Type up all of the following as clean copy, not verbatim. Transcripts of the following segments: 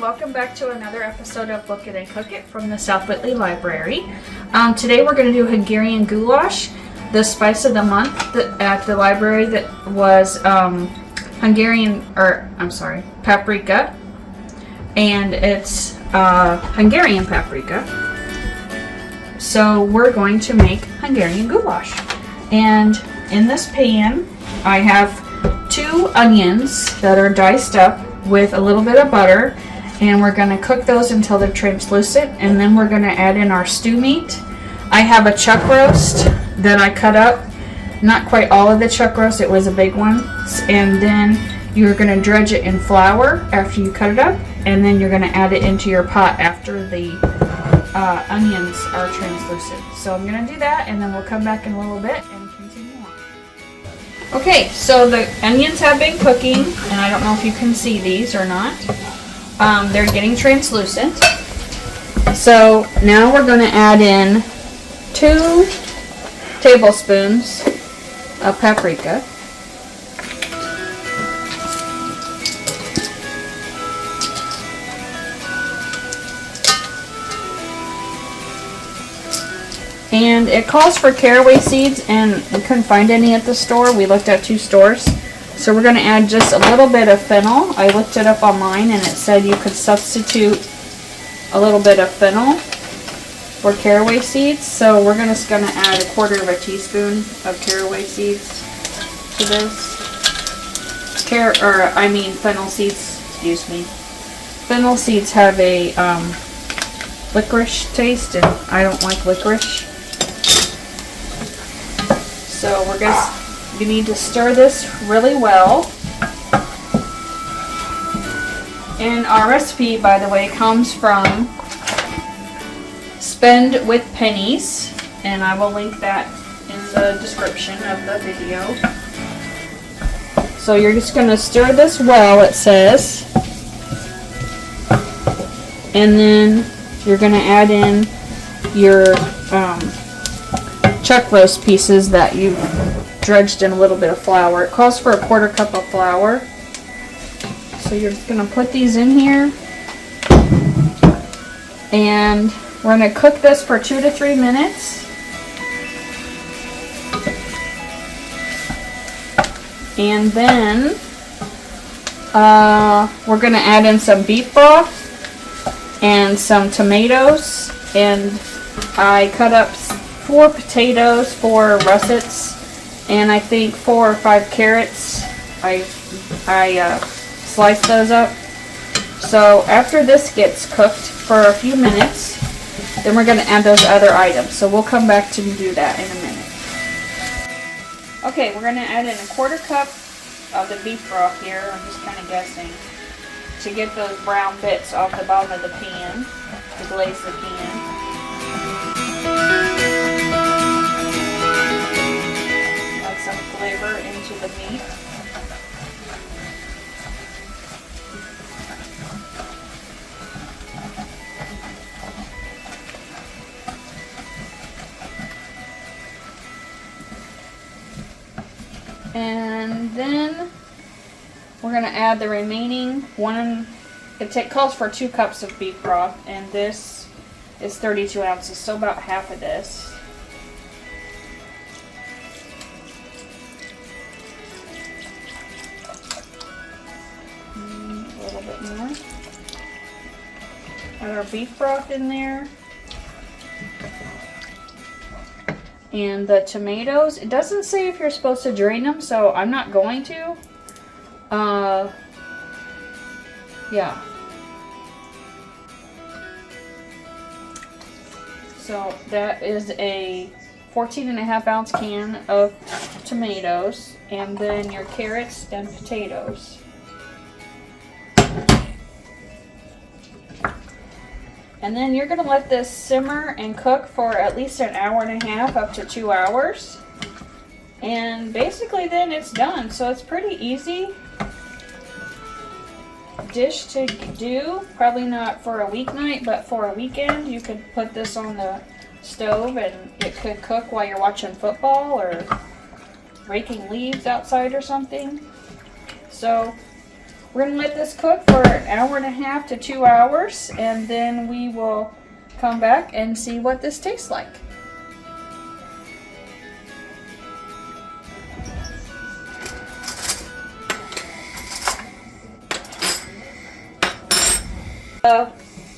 welcome back to another episode of Book It and Cook It from the South Whitley Library. Today we're going to do Hungarian Goulash. The spice of the month at the library that was paprika, and it's Hungarian paprika. So we're going to make Hungarian goulash. And in this pan I have 2 onions that are diced up with a little bit of butter, and we're going to cook those until they're translucent, and then we're going to add in our stew meat. I have a chuck roast that I cut up, not quite all of the chuck roast, it was a big one, and then you're going to dredge it in flour after you cut it up, and then you're going to add it into your pot after the onions are translucent. So I'm going to do that, and then we'll come back in a little bit and continue on. Okay, so the onions have been cooking, and I don't know if you can see these or not. They're getting translucent. So now we're going to add in 2 tablespoons of paprika. And it calls for caraway seeds, and we couldn't find any at the store. We looked at 2 stores. So we're going to add just a little bit of fennel. I looked it up online and it said you could substitute a little bit of fennel for caraway seeds. So we're just going to add 1/4 teaspoon of caraway seeds to this. Fennel seeds, excuse me. Fennel seeds have a licorice taste, and I don't like licorice. So you need to stir this really well. And our recipe, by the way, comes from Spend with Pennies, and I will link that in the description of the video. So you're just going to stir this well, it says, and then you're going to add in your chuck roast pieces that you've dredged in a little bit of flour. It calls for 1/4 cup of flour. So you're going to put these in here, and we're going to cook this for 2 to 3 minutes. And then we're going to add in some beef broth and some tomatoes, and I cut up 4 potatoes, 4 russets, and I think 4 or 5 carrots. I sliced those up. So after this gets cooked for a few minutes, then we're going to add those other items. So we'll come back to do that in a minute. Okay, we're going to add in 1/4 cup of the beef broth here. I'm just kind of guessing, to get those brown bits off the bottom of the pan, to glaze the pan. Add some flavor into the meat. And then we're going to add the remaining it calls for 2 cups of beef broth, and this is 32 ounces, so about half of this. A little bit more. Add our beef broth in there. And the tomatoes, it doesn't say if you're supposed to drain them, so I'm not going to. Yeah. So that is a 14.5 ounce can of tomatoes, and then your carrots and potatoes. And then you're going to let this simmer and cook for at least 1.5 hours up to 2 hours. And basically then it's done. So it's pretty easy dish to do. Probably not for a weeknight, but for a weekend. You could put this on the stove and it could cook while you're watching football or raking leaves outside or something. So We're going to let this cook for an hour and a half to 2 hours, and then we will come back and see what this tastes like.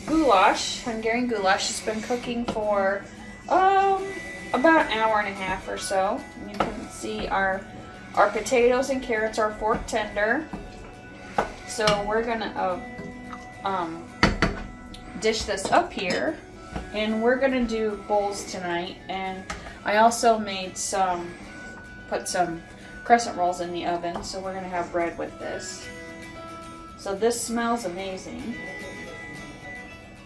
Goulash, Hungarian goulash, has been cooking for about an hour and a half or so. You can see our potatoes and carrots are fork tender. So we're gonna dish this up here, and we're gonna do bowls tonight. And I also made put some crescent rolls in the oven, so we're gonna have bread with this. So this smells amazing.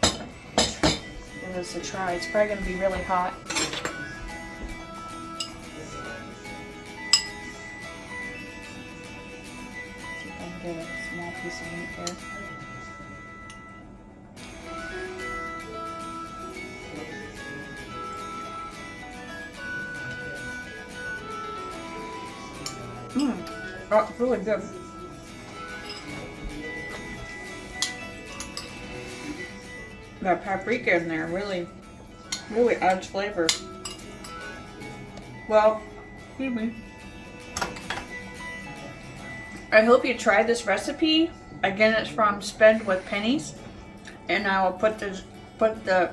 Give this a try. It's probably gonna be really hot. See if I can get a small piece of meat there. Oh, it's really good. That paprika in there really adds flavor. Well, excuse me. I hope you try this recipe. Again, it's from Spend with Pennies, and I will put the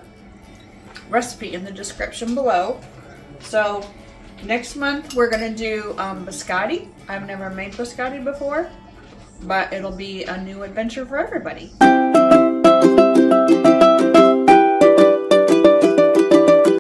recipe in the description below. So next month we're gonna do biscotti. I've never made biscotti before, but it'll be a new adventure for everybody.